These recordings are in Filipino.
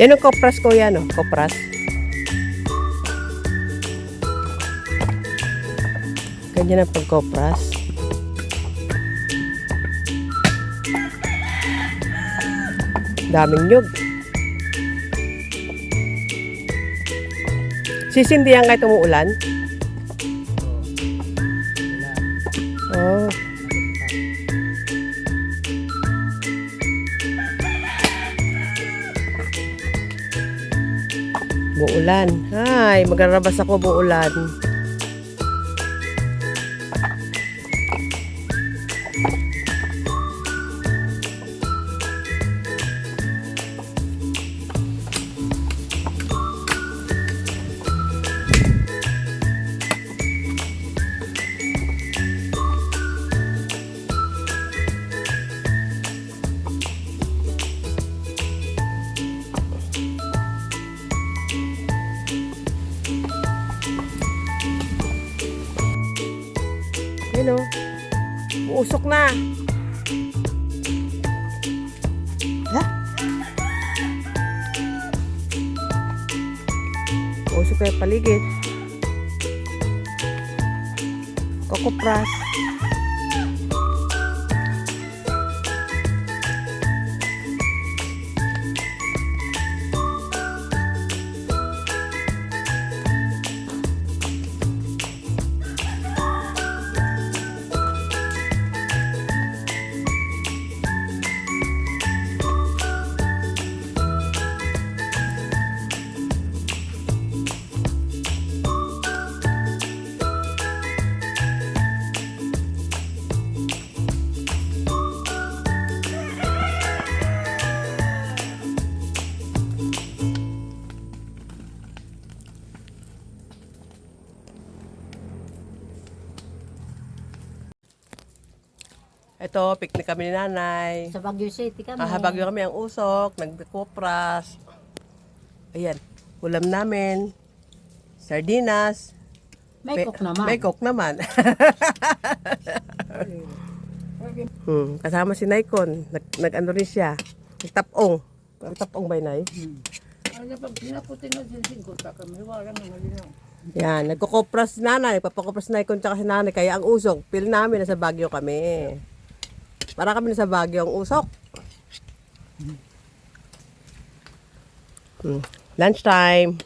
Yan ang kopras ko yan, oh. Kopras. Ganyan ang pagkopras. Daming nyug. Sisindihan kahit umuulan? Oh. Muulan. Ay, magrarabas ako muulan. Yun o. Uusok na. Ha? Uusok na yung paligid. Kokopras. Ito, picnic kami ni nanay. Sa Baguio City kami. Baguio kami ang usok, nagkopras. Ayan, ulam namin. Sardinas. May cook naman. May cook naman. Kasama si Naikon. Nag-ano rin siya. Nagtapong. Nagtapong ba Nay? Yan, nagkukopras si nanay. Papakopras si Naikon tsaka si nanay. Kaya ang usok, pil namin nasa Baguio kami. Para kami nasa Baguio ang usok. Lunchtime.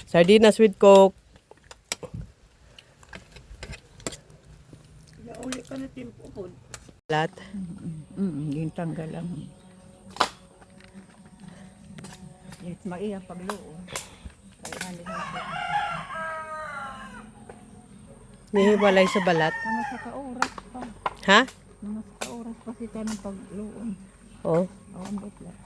Sardinas with coke. Uli ka na timpo po. Lahat. Yung tanggal lang. Yes, maiya pagluo. Kaya hindi na siya. Nihiwalay sa balat. Mga sa kaoras pa. Ha? Mga sa kaoras pa kita ng pagluon. Oo. Ambot lang.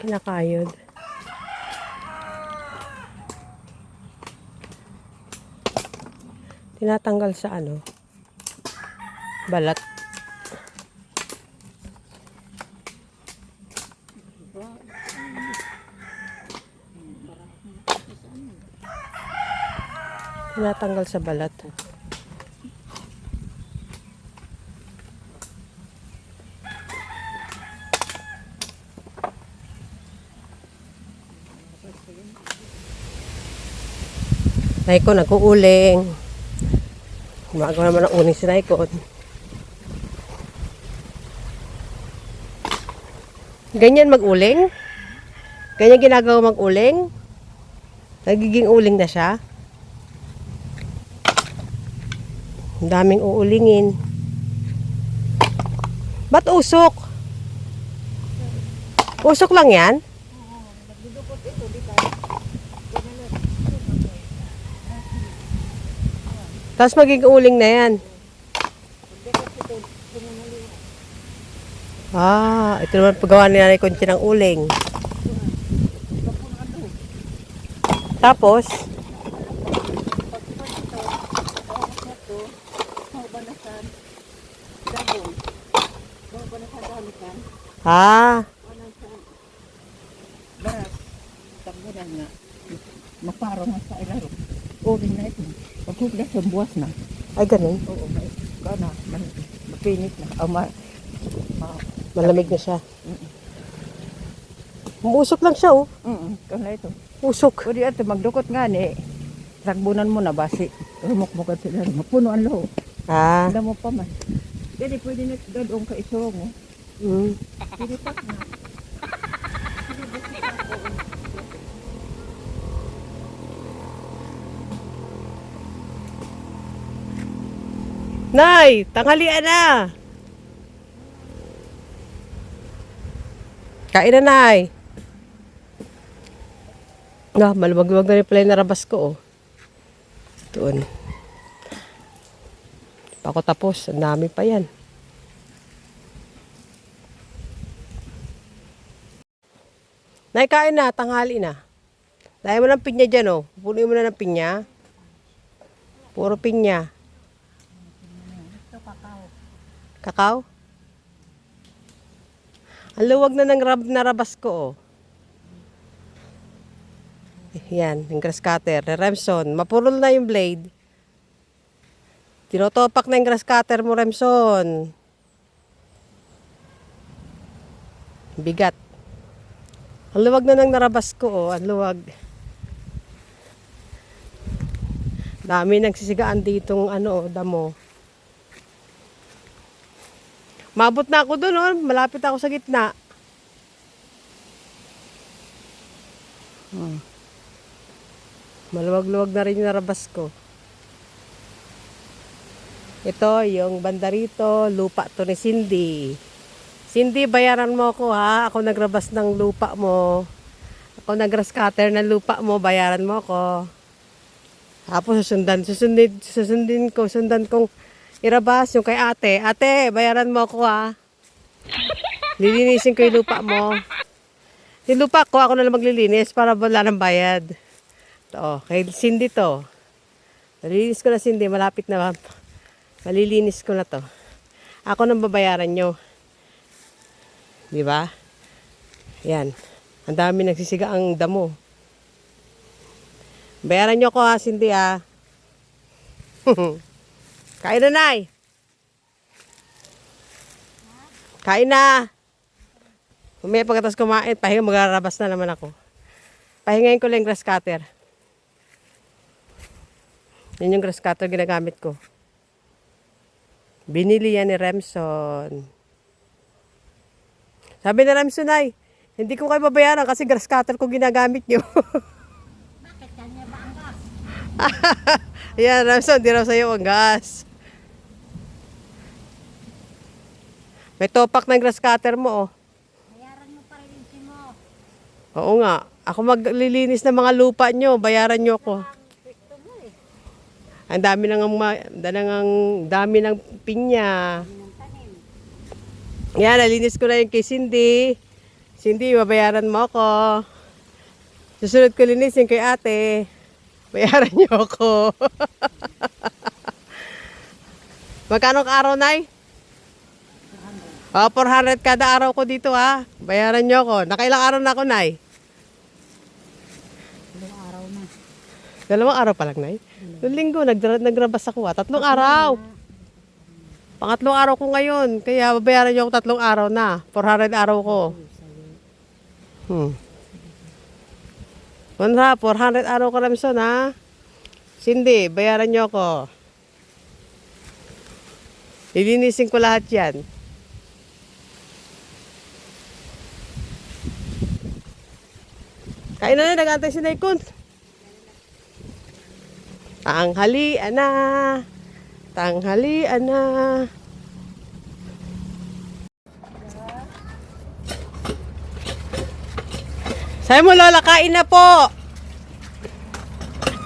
Kinakayod. Tinatanggal sa ano? Balat. Tinatanggal sa balat. Naikon, nag-uuling. Gumagawa naman ng uling si Naikon. Ganyan mag-uling? Ganyan ginagawa mag-uling? Nagiging uling na siya? Ang daming uulingin. Ba't usok? Usok lang yan? Tapos magiging uling na yan. Ito naman paggawa ni Nanay Conchi ng uling. Tapos, Magparo nga sa ilaro. Uri na ito. Pagkuglas sa buwas na. Ay, ganun. Oo, may kana, mapinit na. O Malamig na siya. Umusok lang siya, oh. Kana ito. Usok. Pwede ito, magdukot nga ni. Sagbunan mo na basi. Rumok-mukad sila. Mapuno ang laho. Ah. Alam mo pa man. Pwede na dadong ka isurong mo. Pwede pa na. Nay, tanghalian na. Kain na, Nay. Maluwag-luwag na rin pala yung narabas ko, oh. Doon. Pa ako tapos. Ang dami pa yan. Nay, kain na. Tanghali na. Dahil mo ng pinya dyan, oh. Pupunin mo na ng pinya. Puro pinya. Kakao? Ang luwag na ng narabas ko, oh. Yan, yung grass cutter. Remson, mapurol na yung blade. Tinotopak na yung grass cutter mo, Remson. Bigat. Ang luwag na ng narabas ko, oh. Ang luwag. Dami nagsisigaan ditong damo. Mabot na ako doon, oh. Malapit ako sa gitna. Maluwag-luwag na rin yung narabas ko. Ito, yung banda rito, lupa to ni Cindy. Cindy, bayaran mo ako, ha? Ako nagrabas ng lupa mo. Ako nag-grass cutter ng lupa mo, bayaran mo ako. Tapos susundin kong irabas yung kay ate. Ate, bayaran mo ako, ha? Lilinisin ko yung lupa mo. Yung lupa ko, ako na lang maglilinis para wala ng bayad. Ito, kay Cindy to. Nalilinis ko na, Cindy. Malapit na. Malilinis ko na to. Ako nang babayaran nyo. Di ba? Yan. Ang dami nagsisiga ang damo. Bayaran nyo ko, ha, Cindy, ha? Kain na, Nay. Kain na. May pagkatas kumain, pahinga, magarabas na naman ako. Pahingayin ko lang yung grass cutter. Yan yung grass cutter ginagamit ko. Binili yan ni Remson. Sabi ni Remson, ay, hindi ko kayo babayaran kasi grass cutter ko ginagamit nyo. Bakit kanya ba ang gas? Yan, Remson, di raw sa'yo ang gas. May topak ng grass cutter mo, oh. Bayaran mo pa rin mo. Oo nga. Ako maglilinis ng mga lupa nyo. Bayaran nyo ako. Ang dami ng pinya. Yan, nalinis ko na yung kay Cindy. Cindy, babayaran mo ako. Susunod ko linisin kay ate. Bayaran nyo ako. Magkano ka araw, Nay? 400 kada araw ko dito, ha. Bayaran nyo ako. Nakailang araw na ako, Nay? 2 araw na. 2 araw pa lang, Nay? Noong linggo, nagrabas ako, ha. 3 araw. Pangatlong araw ko ngayon. Kaya babayaran nyo ako 3 araw na. 400 araw ko. 400 araw ko, Ramson, ha. Cindy, bayaran nyo ako. Lilinisin ko lahat yan. Kain na, nag-antay si Naikon. Tanghalian na. Tanghalian na. Sabi mo, Lola, kain na po.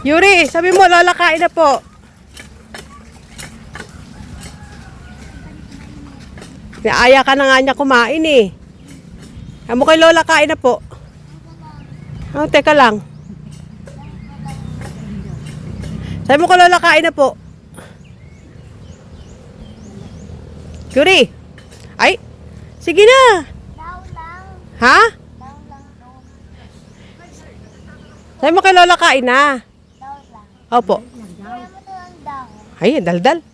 Yuri, sabi mo, Lola, kain na po. Naaya ka na nga niya kumain, eh. Sabi mo kay Lola, kain na po. Oh, teka lang. Sabi mo ko, Lola, kain na po. Yuri. Ay, sige na. Daw lang. Ha? Daw lang. Sabi mo kay Lola, kain na. Opo. Ay, daldal.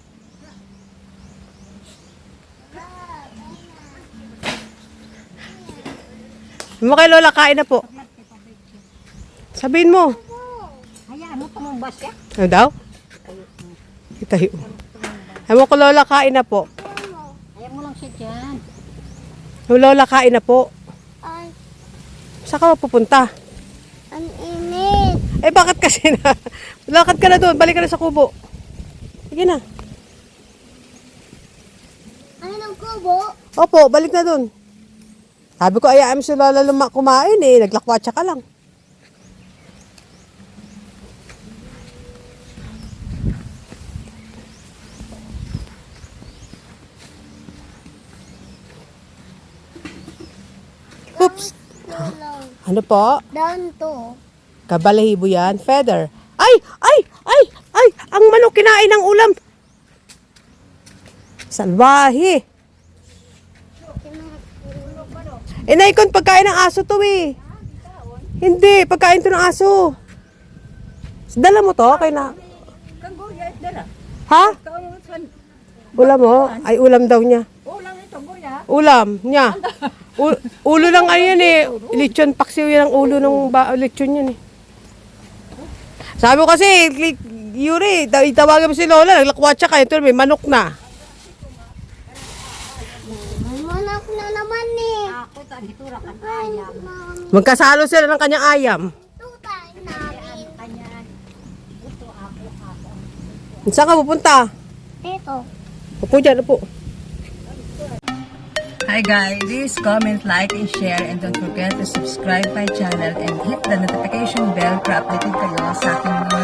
Sabi mo kay Lola, kain na po. Sabihin mo. Hayaan mo tumubas ka. Ano daw? Itayo. Sabi mo kay Lola, kain na po. Hayaan mo lang siya dyan. Lola, kain na po. Ay, Saan ka pupunta? ang init. Eh, bakit kasi na? Lakad ka na doon. Balik ka na sa kubo. Sige na. Ano ng kubo? Opo, balik na doon. Sabi ko, ayaan mo si Lola kumain eh. Naglakwatsa ka lang. Oops. Tulong. Ano po? Down to. Kabalahibo yan. Feather. Ay! Ay! Ay! Ay! Ang manok kinain ng ulam. Salbahe. Naikon, pagkain ng aso to eh. Hindi, pagkain to ng aso. Dala mo to? Kay na... Kanggurya at dala. Ha? Kaulan. Ulam mo? Ay, ulam daw niya. Ulang ito, gurya. Ulam niya. Ulo lang ay yan eh. Lechon, paksiw yan ang ulo ng lechon yan eh. Sabi ko kasi, Yuri, itawagin mo si Lola, naglakwatsa kayo, ito may manok na. May manak na naman eh. Ako, tanitura ka kaya. Magkasalo sila ng kanyang ayam. Tutay namin. Saan ka pupunta? Ito. Upo dyan, upo. Hi guys, please comment, like, and share, and don't forget to subscribe my channel and hit the notification bell para updated kayo sa aking mga